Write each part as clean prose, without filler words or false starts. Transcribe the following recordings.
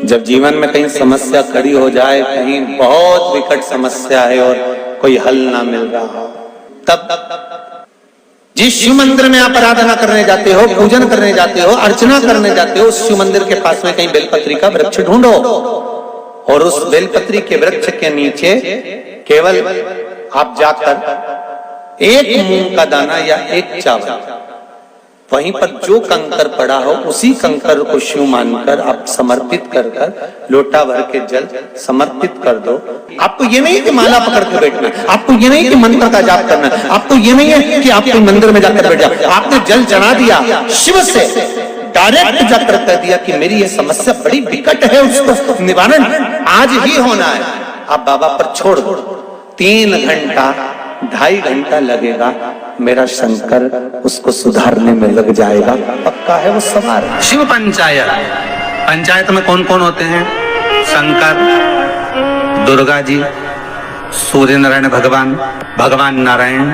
जब जीवन में कहीं समस्या खड़ी हो जाए, कहीं बहुत विकट समस्या है और कोई हल ना मिल रहा हो, तब जिस शिव मंदिर में आप आराधना करने जाते हो, पूजन करने जाते हो, अर्चना करने जाते हो, उस शिव मंदिर के पास में कहीं बेलपत्री का वृक्ष ढूंढो और उस बेलपत्री के वृक्ष के नीचे केवल आप जाकर एक मूंग का दाना या एक चावल, वहीं पर जो कंकर पड़ा हो उसी कंकर को शिव मानकर आप समर्पित कर कर लोटा भर के जल समर्पित कर दो। आपको ये नहीं कि माला पकड़ के बैठना, आपको ये नहीं कि मंत्र का जाप करना, आपको ये नहीं है कि आपको मंदिर में जाकर बैठ जाओ। आपने जल चढ़ा दिया, शिव से डायरेक्ट जाकर कह दिया कि मेरी ये समस्या बड़ी विकट है, उसको निवारण आज ही होना है। आप बाबा पर छोड़ दो, 3 घंटा 2.5 घंटा लगेगा, मेरा शंकर उसको सुधारने में लग जाएगा, पक्का है वो सवार। शिव पंचायत, पंचायत में कौन कौन होते हैं? शंकर, दुर्गा जी, सूर्य नारायण भगवान, भगवान नारायण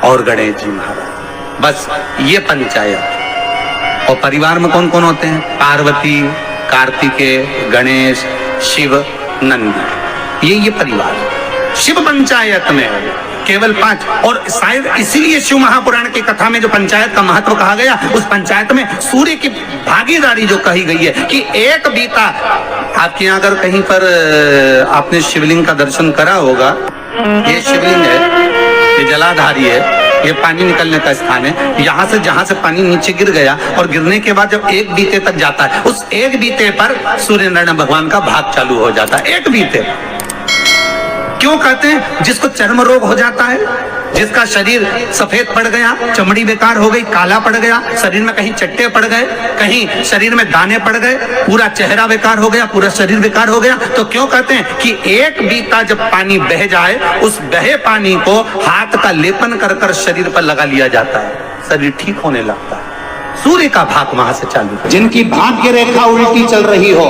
और गणेश जी महाराज, बस ये पंचायत। और परिवार में कौन कौन होते हैं? पार्वती, कार्तिकेय, गणेश, शिव, नंदी, ये परिवार शिव पंचायत में केवल 5। और शायद इसीलिए शिव महापुराण की कथा में जो पंचायत का महत्व कहा गया, उस पंचायत में सूर्य की भागीदारी जो कही गई है कि एक बीता। आपके यहाँ अगर कहीं पर आपने शिवलिंग का दर्शन करा होगा, ये शिवलिंग है, ये जलाधारी है, ये पानी निकलने का स्थान है। यहाँ से जहाँ से पानी नीचे गिर गया और गिरने के बाद जब एक बीते तक जाता है, उस एक बीते पर सूर्य नारायण भगवान का भाग चालू हो जाता है। एक बीते क्यों कहते हैं? जिसको चर्म रोग हो जाता है, जिसका शरीर सफेद पड़ गया, चमड़ी बेकार हो गई, काला पड़ गया, शरीर में कहीं चट्टे पड़ गए, कहीं शरीर में दाने पड़ गए, पूरा चेहरा बेकार हो गया, पूरा शरीर बेकार हो गया, तो क्यों कहते हैं कि एक बीता जब पानी बह जाए, उस बहे पानी को हाथ का लेपन कर कर शरीर पर लगा लिया जाता है, शरीर ठीक होने लगता है। सूर्य का भाग वहां से चालू। जिनकी भाग्य रेखा उल्टी चल रही हो,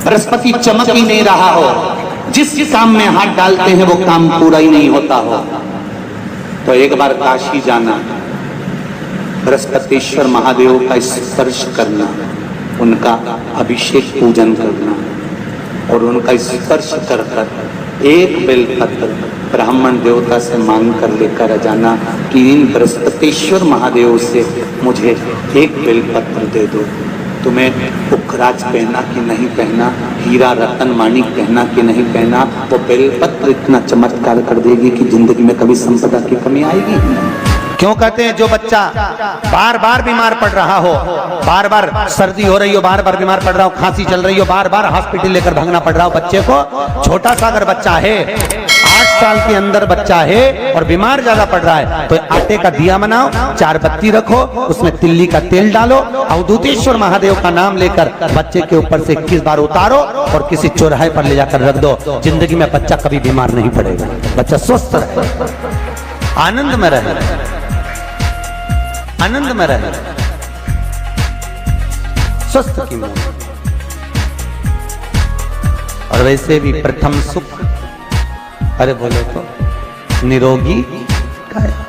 बृहस्पति चमक ही नहीं रहा हो, जिस काम में हाथ डालते हैं वो काम पूरा ही नहीं होता हो, तो एक बार काशी जाना, बृहस्पतिश्वर महादेव का स्पर्श करना, उनका अभिषेक पूजन करना और उनका स्पर्श कर कर एक बेलपत्र ब्राह्मण देवता से मांग कर लेकर जाना कि इन बृहस्पतिश्वर महादेव से मुझे एक बेलपत्र दे दो। तुम्हें पुखराज पहना कि नहीं पहना, हीरा रतन माणिक पहना कि नहीं पहना, वो बेलपत्र इतना चमत्कार कर देगी कि जिंदगी में कभी संपदा की कमी आएगी नहीं। क्यों कहते हैं जो बच्चा बार बार बीमार पड़ रहा हो, बार बार सर्दी हो रही हो, बार बार बीमार पड़ रहा हो, खांसी चल रही हो, बार बार हॉस्पिटल लेकर भागना पड़ रहा हो बच्चे को, छोटा सा अगर बच्चा है, 8 साल के अंदर बच्चा है और बीमार ज्यादा पड़ रहा है, तो आटे का दिया बनाओ, 4 बत्ती रखो, उसमें तिल्ली का तेल डालो, अवधूतेश्वर महादेव का नाम लेकर बच्चे के ऊपर से 21 बार उतारो और किसी चौराहे पर ले जाकर रख दो। जिंदगी में बच्चा कभी बीमार नहीं पड़ेगा, बच्चा स्वस्थ रहे, आनंद में रहे, आनंद में रहे, स्वस्थ की मौत। और वैसे भी प्रथम सुख, अरे बोलो तो निरोगी काया,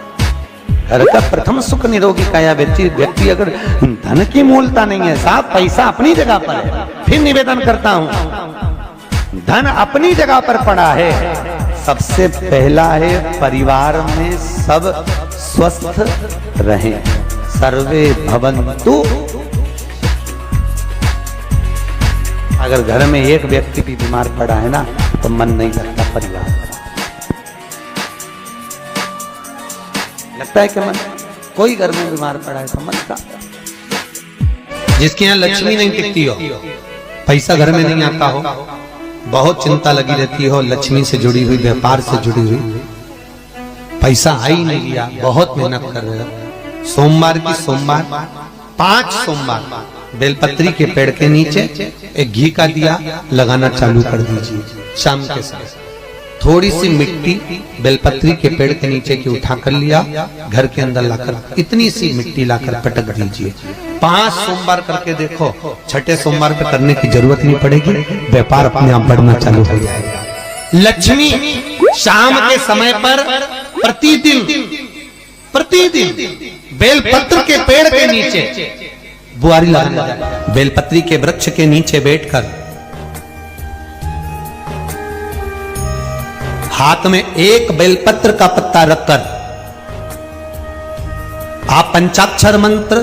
घर का प्रथम सुख निरोगी काया। व्यक्ति अगर धन की मूलता नहीं है, साफ पैसा अपनी जगह पर है, फिर निवेदन करता हूं, धन अपनी जगह पर पड़ा है, सबसे पहला है परिवार में सब स्वस्थ रहें, सर्वे भवन्तु। अगर घर में एक व्यक्ति भी बीमार पड़ा है ना, तो मन नहीं लगता परिवार, लगता है कि मन, कोई घर में बीमार पड़ा है तो मन का। जिसके यहाँ लक्ष्मी नहीं टिकती हो, पैसा घर में नहीं आता हो, बहुत चिंता लगी रहती हो, लक्ष्मी से जुड़ी हुई, व्यापार से जुड़ी हुई, पैसा आ ही नहीं लिया, बहुत मेहनत कर रहे हो, सोमवार की सोमवार 5 सोमवार बेलपत्री के पेड़ के नीचे एक घी का दिया लगाना चालू कर दीजिए। शाम के समय थोड़ी सी मिट्टी बेलपत्री के पेड़ के नीचे की उठा कर लिया, घर के अंदर लाकर इतनी सी मिट्टी लाकर पटक दीजिए। 5 सोमवार करके देखो, छठे सोमवार पे करने की जरूरत नहीं पड़ेगी, व्यापार अपने आप बढ़ना चालू हो जाएगा। लक्ष्मी शाम के समय पर प्रतिदिन बेलपत्र के पेड़ के नीचे बुआरी लगाने जाए, बेलपत्री के वृक्ष के नीचे बैठकर हाथ में एक बेलपत्र का पत्ता रखकर आप पंचाक्षर मंत्र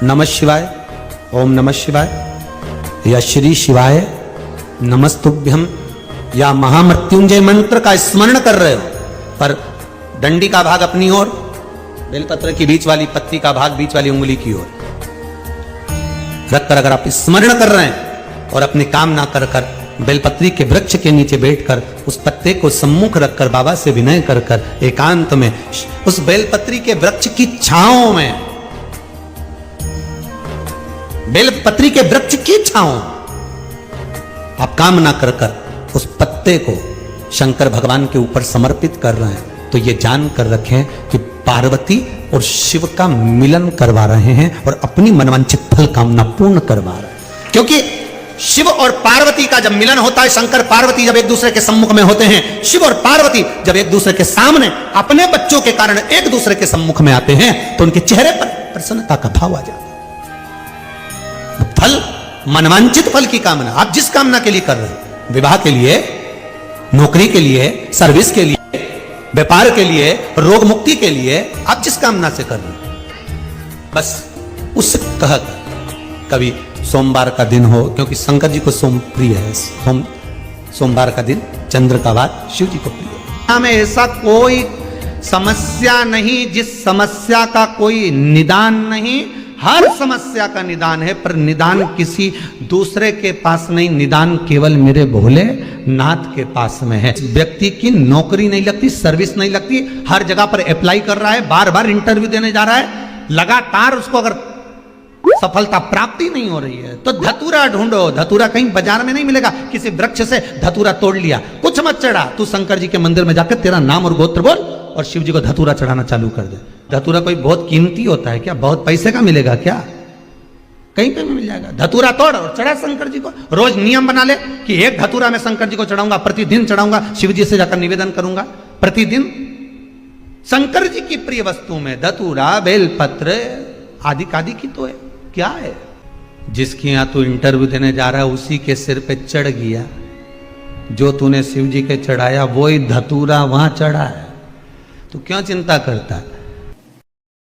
नमः शिवाय, ओम नमः शिवाय या श्री शिवाय नमस्तुभ्यम या महामृत्युंजय मंत्र का स्मरण कर रहे हो, पर डंडी का भाग अपनी ओर, बेलपत्र की बीच वाली पत्ती का भाग बीच वाली उंगली की ओर रखकर अगर आप स्मरण कर रहे हैं और अपनी कामना कर कर बेलपत्री के वृक्ष के नीचे बैठकर उस पत्ते को सम्मुख रखकर बाबा से विनय कर कर एकांत में उस बेलपत्री के वृक्ष की छांव में, बेलपत्री के वृक्ष की छांव आप कामना कर कर उस पत्ते को शंकर भगवान के ऊपर समर्पित कर रहे हैं, तो ये जान कर रखें कि पार्वती और शिव का मिलन करवा रहे हैं और अपनी मनवांछित फल कामना पूर्ण करवा रहे हैं। क्योंकि शिव और पार्वती का जब मिलन होता है, शंकर पार्वती जब एक दूसरे के सम्मुख में होते हैं, शिव और पार्वती जब एक दूसरे के सामने अपने बच्चों के कारण एक दूसरे के सम्मुख में आते हैं, तो उनके चेहरे पर प्रसन्नता का भाव आ जाता है। फल, मनवांछित फल की कामना आप जिस कामना के लिए कर रहे हैं, विवाह के लिए, नौकरी के लिए, सर्विस के लिए, व्यापार के लिए, रोग मुक्ति के लिए, आप जिस कामना से कर रहे हैं, बस उस कह कभी सोमवार का दिन हो, क्योंकि शंकर जी को सोम प्रिय है, सोमवार का दिन चंद्र का वार शिव जी को प्रिय है। हमें ऐसा कोई समस्या नहीं जिस समस्या का कोई निदान नहीं, हर समस्या का निदान है, पर निदान किसी दूसरे के पास नहीं, निदान केवल मेरे भोले नाथ के पास में है। व्यक्ति की नौकरी नहीं लगती, सर्विस नहीं लगती, हर जगह पर अप्लाई कर रहा है, बार बार इंटरव्यू देने जा रहा है, लगातार उसको अगर सफलता प्राप्ति नहीं हो रही है, तो धतूरा ढूंढो। धतूरा कहीं बाजार में नहीं मिलेगा, किसी वृक्ष से धतूरा तोड़ लिया, कुछ मत चढ़ा, तू शंकर जी के मंदिर में जाकर तेरा नाम और गोत्र बोल और शिव जी को धतूरा चढ़ाना चालू कर दे। धतूरा कोई बहुत कीमती होता है क्या? बहुत पैसे का मिलेगा क्या? कहीं पे भी मिल जाएगा। धतूरा तोड़ और चढ़ा शंकर जी को। रोज नियम बना ले कि एक धतूरा मैं शंकर जी को चढ़ाऊंगा, प्रतिदिन चढ़ाऊंगा, शिव जी से जाकर निवेदन करूंगा प्रतिदिन। शंकर जी की प्रिय वस्तु में धतूरा, बेलपत्र आदि कादि की तो है, क्या है? जिसके यहां तू इंटरव्यू देने जा रहा है उसी के सिर पे चढ़ गया, जो तूने शिव जी के चढ़ाया वो ही धतूरा वहां चढ़ा है, तो क्यों चिंता करता है?